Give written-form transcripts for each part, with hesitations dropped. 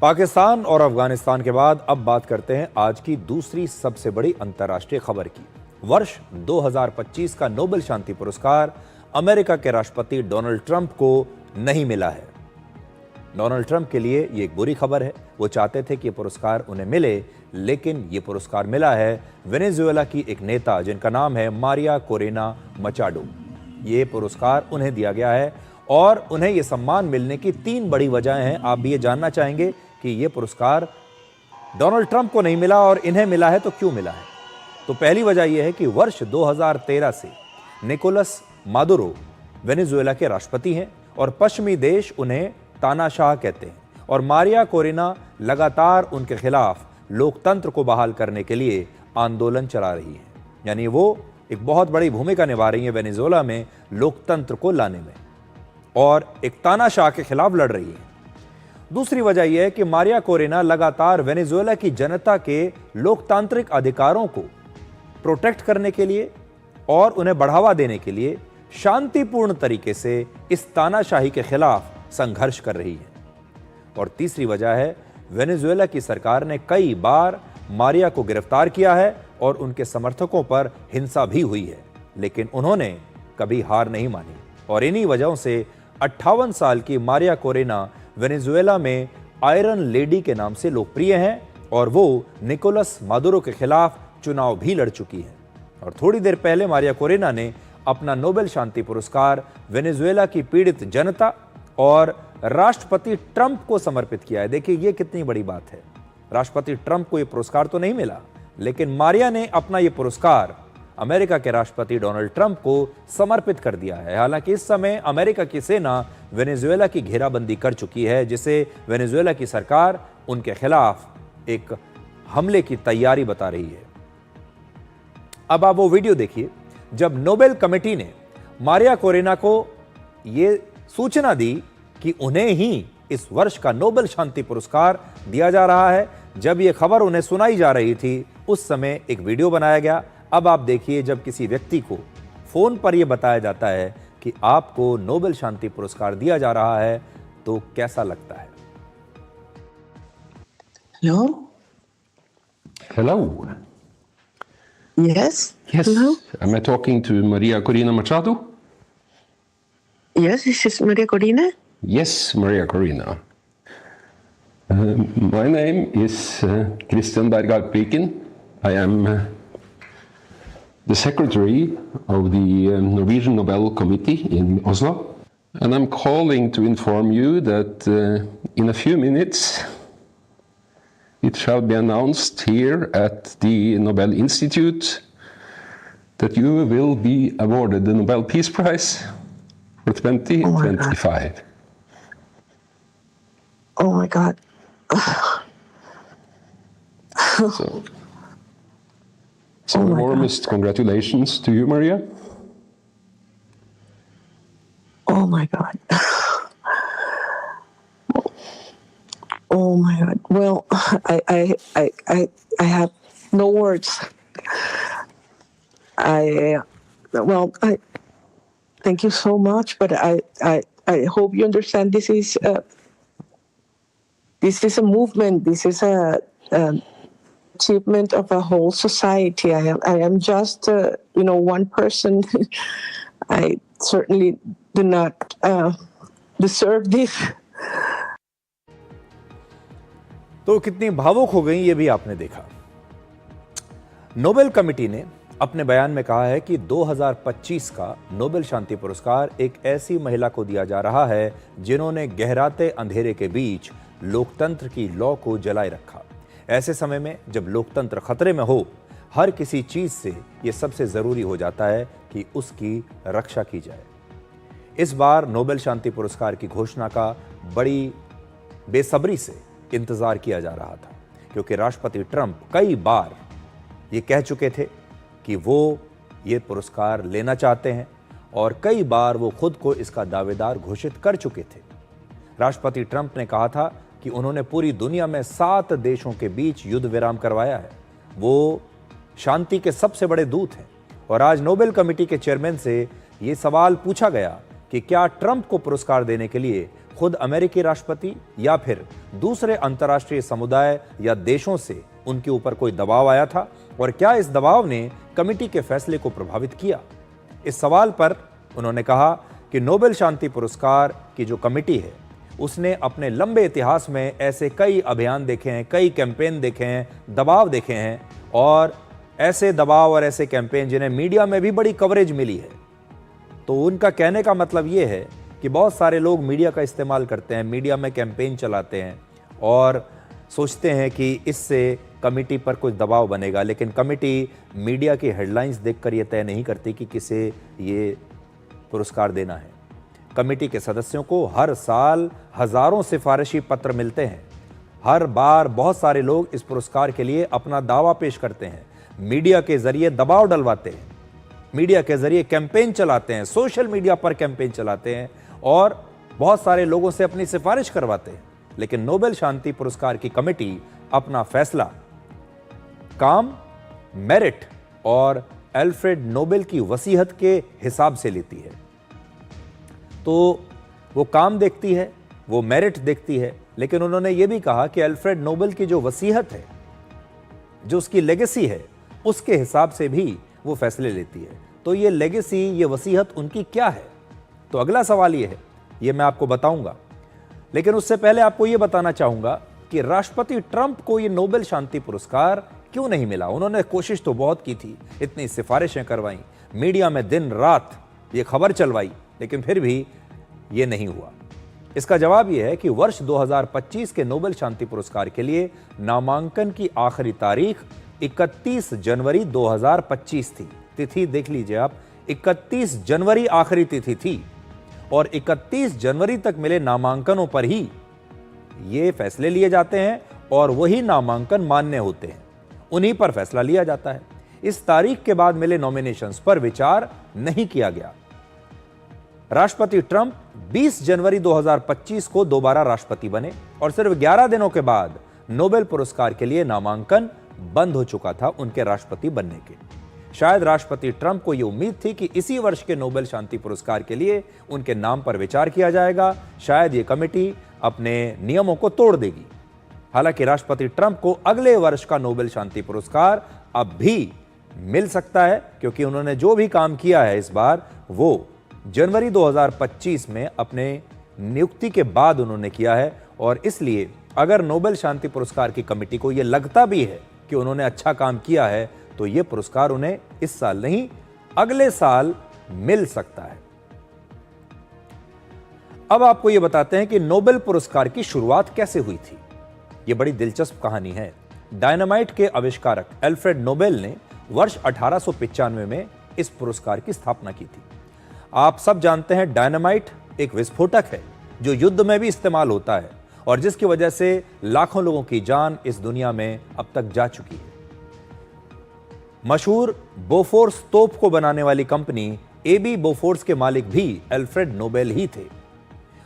पाकिस्तान और अफगानिस्तान के बाद अब बात करते हैं आज की दूसरी सबसे बड़ी अंतर्राष्ट्रीय खबर की। वर्ष 2025 का नोबेल शांति पुरस्कार अमेरिका के राष्ट्रपति डोनाल्ड ट्रंप को नहीं मिला है। डोनाल्ड ट्रंप के लिए ये एक बुरी खबर है। वो चाहते थे कि ये पुरस्कार उन्हें मिले, लेकिन ये पुरस्कार मिला है वेनेजुएला की एक नेता जिनका नाम है मारिया कोरेना मचाडो। ये पुरस्कार उन्हें दिया गया है और उन्हें ये सम्मान मिलने की 3 बड़ी वजहें हैं। आप भी ये जानना चाहेंगे कि ये पुरस्कार डोनाल्ड ट्रंप को नहीं मिला और इन्हें मिला है तो क्यों मिला है। तो पहली वजह यह है कि वर्ष 2013 से निकोलस मादुरो वेनेजुएला के राष्ट्रपति हैं और पश्चिमी देश उन्हें तानाशाह कहते हैं, और मारिया कोरेना लगातार उनके खिलाफ लोकतंत्र को बहाल करने के लिए आंदोलन चला रही है। यानी वो एक बहुत बड़ी भूमिका निभा रही है वेनेजुएला में लोकतंत्र को लाने में और एक तानाशाह के खिलाफ लड़ रही है। दूसरी वजह यह है कि मारिया कोरेना लगातार वेनेजुएला की जनता के लोकतांत्रिक अधिकारों को प्रोटेक्ट करने के लिए और उन्हें बढ़ावा देने के लिए शांतिपूर्ण तरीके से इस तानाशाही के खिलाफ संघर्ष कर रही है। और तीसरी वजह है वेनेजुएला की सरकार ने कई बार मारिया को गिरफ्तार किया है और उनके समर्थकों पर हिंसा भी हुई है, लेकिन उन्होंने कभी हार नहीं मानी। और इन्हीं वजहों से 58 साल की मारिया कोरेना वेनेजुएला में आयरन लेडी के नाम से लोकप्रिय हैं और वो निकोलस मादुरो के खिलाफ चुनाव भी लड़ चुकी हैं। और थोड़ी देर पहले मारिया कोरेना ने अपना नोबेल शांति पुरस्कार वेनेजुएला की पीड़ित जनता और राष्ट्रपति ट्रंप को समर्पित किया है। देखिए ये कितनी बड़ी बात है। राष्ट्रपति ट्रंप को ये पुरस्कार तो नहीं मिला, लेकिन मारिया ने अपना ये पुरस्कार अमेरिका के राष्ट्रपति डोनाल्ड ट्रंप को समर्पित कर दिया है। हालांकि इस समय अमेरिका की सेना वेनेजुएला की घेराबंदी कर चुकी है, जिसे वेनेजुएला की सरकार उनके खिलाफ एक हमले की तैयारी बता रही है। अब आप वो वीडियो देखिए जब नोबेल कमेटी ने मारिया कोरेना को ये सूचना दी कि उन्हें ही इस वर्ष का नोबेल शांति पुरस्कार दिया जा रहा है। जब ये खबर उन्हें सुनाई जा रही थी, उस समय एक वीडियो बनाया गया। अब आप देखिए जब किसी व्यक्ति को फोन पर यह बताया जाता है कि आपको नोबेल शांति पुरस्कार दिया जा रहा है तो कैसा लगता है। Hello? Hello. Yes? Yes. Hello? Am I talking to Maria Corina Machado? Yes, this is Maria Corina. Yes, Maria Corina. My name is Christian Bergard Piken. I am the secretary of the Norwegian Nobel Committee in Oslo. And I'm calling to inform you that in a few minutes it shall be announced here at the Nobel Institute that you will be awarded the Nobel Peace Prize for 2025. Oh my God. So Oh my warmest congratulations to you, Maria. Oh my God. Oh my God. Well, I have no words. I thank you so much, but I hope you understand this is a movement. This is a achievement of a whole society. I am just one person. I certainly do not deserve this. तो कितनी भावुक हो गई ये भी आपने देखा। Nobel committee ने अपने बयान में कहा है कि 2025 का नोबेल शांति पुरस्कार एक ऐसी महिला को दिया जा रहा है जिन्होंने गहराते अंधेरे के बीच लोकतंत्र की लौ को जलाए रखा। ऐसे समय में जब लोकतंत्र खतरे में हो, हर किसी चीज से यह सबसे जरूरी हो जाता है कि उसकी रक्षा की जाए। इस बार नोबेल शांति पुरस्कार की घोषणा का बड़ी बेसब्री से इंतजार किया जा रहा था, क्योंकि राष्ट्रपति ट्रंप कई बार ये कह चुके थे कि वो ये पुरस्कार लेना चाहते हैं और कई बार वो खुद को इसका दावेदार घोषित कर चुके थे। राष्ट्रपति ट्रंप ने कहा था कि उन्होंने पूरी दुनिया में 7 देशों के बीच युद्ध विराम करवाया है। वो शांति के सबसे बड़े दूत हैं। और आज नोबेल कमेटी के चेयरमैन से ये सवाल पूछा गया कि क्या ट्रंप को पुरस्कार देने के लिए खुद अमेरिकी राष्ट्रपति या फिर दूसरे अंतर्राष्ट्रीय समुदाय या देशों से उनके ऊपर कोई दबाव आया था, और क्या इस दबाव ने कमेटी के फैसले को प्रभावित किया? इस सवाल पर उन्होंने कहा कि नोबेल शांति पुरस्कार की जो कमेटी है उसने अपने लंबे इतिहास में ऐसे कई अभियान देखे हैं, कई कैंपेन देखे हैं, दबाव देखे हैं, और ऐसे दबाव और ऐसे कैंपेन जिन्हें मीडिया में भी बड़ी कवरेज मिली है। तो उनका कहने का मतलब ये है कि बहुत सारे लोग मीडिया का इस्तेमाल करते हैं, मीडिया में कैंपेन चलाते हैं और सोचते हैं कि इससे कमेटी पर कुछ दबाव बनेगा, लेकिन कमेटी मीडिया की हेडलाइंस देखकर ये तय नहीं करती कि किसे ये पुरस्कार देना है। कमेटी के सदस्यों को हर साल हजारों सिफारिशी पत्र मिलते हैं। हर बार बहुत सारे लोग इस पुरस्कार के लिए अपना दावा पेश करते हैं, मीडिया के जरिए दबाव डलवाते हैं, मीडिया के जरिए कैंपेन चलाते हैं, सोशल मीडिया पर कैंपेन चलाते हैं और बहुत सारे लोगों से अपनी सिफारिश करवाते हैं। लेकिन नोबेल शांति पुरस्कार की कमेटी अपना फैसला काम, मेरिट और अल्फ्रेड नोबेल की वसीयत के हिसाब से लेती है। तो वो काम देखती है, वो मेरिट देखती है, लेकिन उन्होंने ये भी कहा कि अल्फ्रेड नोबेल की जो वसीयत है, जो उसकी लेगेसी है, उसके हिसाब से भी वो फैसले लेती है। तो ये लेगेसी, ये वसीयत उनकी क्या है? तो अगला सवाल ये है, ये मैं आपको बताऊंगा, लेकिन उससे पहले आपको ये बताना चाहूंगा कि राष्ट्रपति ट्रंप को ये नोबेल शांति पुरस्कार क्यों नहीं मिला। उन्होंने कोशिश तो बहुत की थी, इतनी सिफारिशें करवाई, मीडिया में दिन रात ये खबर चलवाई, लेकिन फिर भी ये नहीं हुआ। इसका जवाब यह है कि वर्ष 2025 के नोबेल शांति पुरस्कार के लिए नामांकन की आखिरी तारीख 31 जनवरी 2025 थी। तिथि देख लीजिए आप, 31 जनवरी आखिरी तिथि थी, और 31 जनवरी तक मिले नामांकनों पर ही ये फैसले लिए जाते हैं और वही नामांकन मान्य होते हैं, उन्हीं पर फैसला लिया जाता है। इस तारीख के बाद मिले नॉमिनेशंस पर विचार नहीं किया गया। राष्ट्रपति ट्रंप 20 जनवरी 2025 को दोबारा राष्ट्रपति बने और सिर्फ 11 दिनों के बाद नोबेल पुरस्कार के लिए नामांकन बंद हो चुका था उनके राष्ट्रपति बनने के। शायद राष्ट्रपति ट्रंप को यह उम्मीद थी कि इसी वर्ष के नोबेल शांति पुरस्कार के लिए उनके नाम पर विचार किया जाएगा, शायद ये कमेटी अपने नियमों को तोड़ देगी। हालांकि राष्ट्रपति ट्रंप को अगले वर्ष का नोबेल शांति पुरस्कार अब भी मिल सकता है, क्योंकि उन्होंने जो भी काम किया है इस बार वो जनवरी 2025 में अपने नियुक्ति के बाद उन्होंने किया है, और इसलिए अगर नोबेल शांति पुरस्कार की कमेटी को यह लगता भी है कि उन्होंने अच्छा काम किया है, तो यह पुरस्कार उन्हें इस साल नहीं अगले साल मिल सकता है। अब आपको यह बताते हैं कि नोबेल पुरस्कार की शुरुआत कैसे हुई थी। यह बड़ी दिलचस्प कहानी है। डायनामाइट के आविष्कारक अल्फ्रेड नोबेल ने वर्ष 1895 में इस पुरस्कार की स्थापना की थी। आप सब जानते हैं डायनामाइट एक विस्फोटक है जो युद्ध में भी इस्तेमाल होता है और जिसकी वजह से लाखों लोगों की जान इस दुनिया में अब तक जा चुकी है। मशहूर बोफोर्स तोप को बनाने वाली कंपनी एबी बोफोर्स के मालिक भी अल्फ्रेड नोबेल ही थे,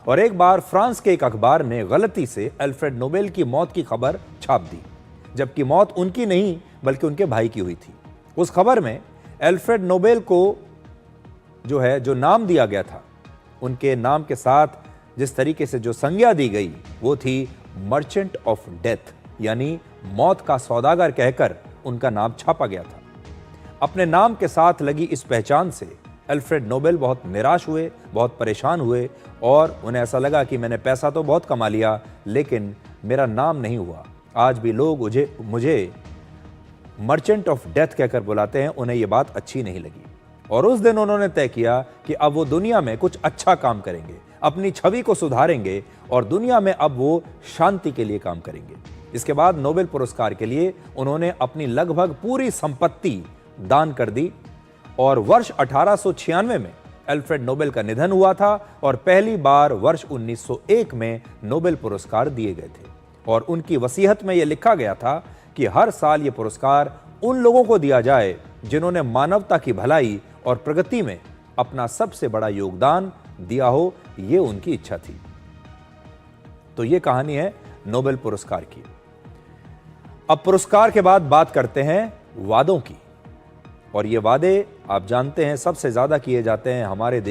और एक बार फ्रांस के एक अखबार ने गलती से अल्फ्रेड नोबेल की मौत की खबर छाप दी, जबकि मौत उनकी नहीं बल्कि उनके भाई की हुई थी। उस खबर में अल्फ्रेड नोबेल को जो नाम दिया गया था, उनके नाम के साथ जिस तरीके से जो संज्ञा दी गई वो थी मर्चेंट ऑफ डेथ, यानी मौत का सौदागर कहकर उनका नाम छापा गया था। अपने नाम के साथ लगी इस पहचान से अल्फ्रेड नोबेल बहुत निराश हुए, बहुत परेशान हुए, और उन्हें ऐसा लगा कि मैंने पैसा तो बहुत कमा लिया लेकिन मेरा नाम नहीं हुआ। आज भी लोग मुझे मर्चेंट ऑफ डेथ कहकर बुलाते हैं। उन्हें यह बात अच्छी नहीं लगी और उस दिन उन्होंने तय किया कि अब वो दुनिया में कुछ अच्छा काम करेंगे, अपनी छवि को सुधारेंगे और दुनिया में अब वो शांति के लिए काम करेंगे। इसके बाद नोबेल पुरस्कार के लिए उन्होंने अपनी लगभग पूरी संपत्ति दान कर दी, और वर्ष 1896 में अल्फ्रेड नोबेल का निधन हुआ था और पहली बार वर्ष 1901 में नोबेल पुरस्कार दिए गए थे। और उनकी वसीयत में यह लिखा गया था कि हर साल ये पुरस्कार उन लोगों को दिया जाए जिन्होंने मानवता की भलाई और प्रगति में अपना सबसे बड़ा योगदान दिया हो, ये उनकी इच्छा थी। तो ये कहानी है नोबेल पुरस्कार की। अब पुरस्कार के बाद बात करते हैं वादों की, और ये वादे आप जानते हैं सबसे ज्यादा किए जाते हैं हमारे देश